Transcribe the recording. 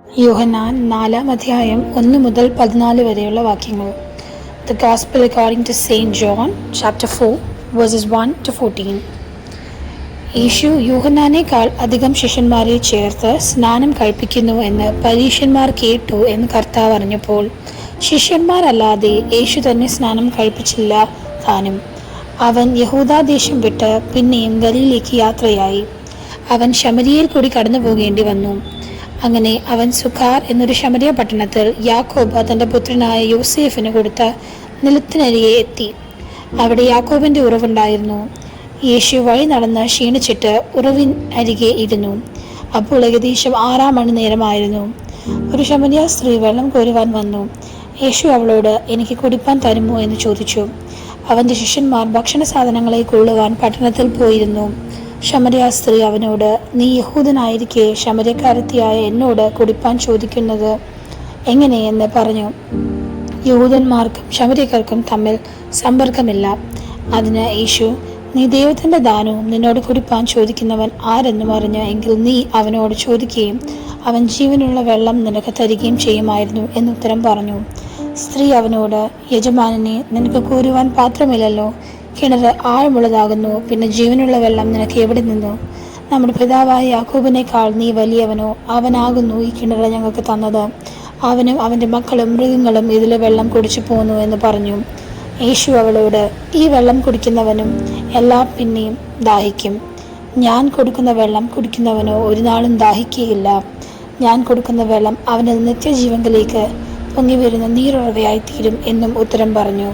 യോഹന്നാൻ 4-ാം അധ്യായം 1-14 വരെയുള്ള വാക്യങ്ങൾ. The Gospel according to Saint John, chapter 4, verses 1-14. യേശു യോഹന്നാനേക്കാൾ അധികം ശിഷ്യന്മാരെ ചേർത്ത് സ്നാനം കഴിപ്പിക്കുന്നു എന്ന് പരീശന്മാർ കേട്ടു എന്ന് കർത്താവ് അറിഞ്ഞപ്പോൾ, ശിഷ്യന്മാരല്ലാതെ യേശു തന്നെ സ്നാനം കഴിപ്പിച്ചില്ല താനും. അവൻ യഹൂദാദേശം വിട്ട് പിന്നെയും ഗലീലയ്ക്ക് യാത്രയായി. അവൻ ശമരിയയിൽ കൂടി കടന്നു പോകേണ്ടി വന്നു. അങ്ങനെ അവൻ സുഖാർ എന്നൊരു ശമരിയ പട്ടണത്തിൽ യാക്കോബ് തൻ്റെ പുത്രനായ യോസേഫിന് കൊടുത്ത നിലത്തിനരികെ എത്തി. അവിടെ യാക്കോബിൻ്റെ ഉറവുണ്ടായിരുന്നു. യേശു വഴി നടന്ന് ക്ഷീണിച്ചിട്ട് ഉറവിൻ അരികെ ഇരുന്നു. അപ്പോൾ ഏകദേശം 6 മണി നേരമായിരുന്നു. ഒരു ശമരിയ സ്ത്രീ വെള്ളം കോരുവാൻ വന്നു. യേശു അവളോട്, എനിക്ക് കുടിപ്പാൻ തരുമോ എന്ന് ചോദിച്ചു. അവൻ്റെ ശിഷ്യന്മാർ ഭക്ഷണ സാധനങ്ങളെ കൊള്ളുവാൻ പട്ടണത്തിൽ പോയിരുന്നു. ശമരിയ സ്ത്രീ അവനോട്, നീ യഹൂദനായിരിക്കെ ശമര്യക്കാരത്തിയായ എന്നോട് കുടിപ്പാൻ ചോദിക്കുന്നത് എങ്ങനെയെന്ന് പറഞ്ഞു. യഹൂദന്മാർക്കും ശമര്യക്കാർക്കും തമ്മിൽ സമ്പർക്കമില്ല. അതിന് യേശു, നീ ദൈവത്തിൻ്റെ ദാനവും നിന്നോട് കുടിപ്പാൻ ചോദിക്കുന്നവൻ ആരെന്നും അറിഞ്ഞ് എങ്കിൽ നീ അവനോട് ചോദിക്കുകയും അവൻ ജീവനുള്ള വെള്ളം നിനക്ക് തരികയും ചെയ്യുമായിരുന്നു എന്നുത്തരം പറഞ്ഞു. സ്ത്രീ അവനോട്, യജമാനനെ, നിനക്ക് കോരുവാൻ പാത്രമില്ലല്ലോ, കിണർ ആഴമുള്ളതാകുന്നു, പിന്നെ ജീവനുള്ള വെള്ളം നിനക്ക് എവിടെ നിന്നു? നമ്മുടെ പിതാവായ യാക്കോബിനേക്കാൾ നീ വലിയവനോ? അവനാകുന്നു ഈ കിണർ ഞങ്ങൾക്ക് തന്നത്. അവനും അവൻ്റെ മക്കളും മൃഗങ്ങളും ഇതിലെ വെള്ളം കുടിച്ചു പോന്നു എന്ന് പറഞ്ഞു. യേശു അവളോട്, ഈ വെള്ളം കുടിക്കുന്നവനും എല്ലാം പിന്നെയും ദാഹിക്കും. ഞാൻ കൊടുക്കുന്ന വെള്ളം കുടിക്കുന്നവനോ ഒരു നാളും ദാഹിക്കുകയില്ല. ഞാൻ കൊടുക്കുന്ന വെള്ളം അവനിൽ നിത്യജീവങ്കിലേക്ക് പൊങ്ങി വരുന്ന നീരുറവയായി തീരും എന്നും ഉത്തരം പറഞ്ഞു.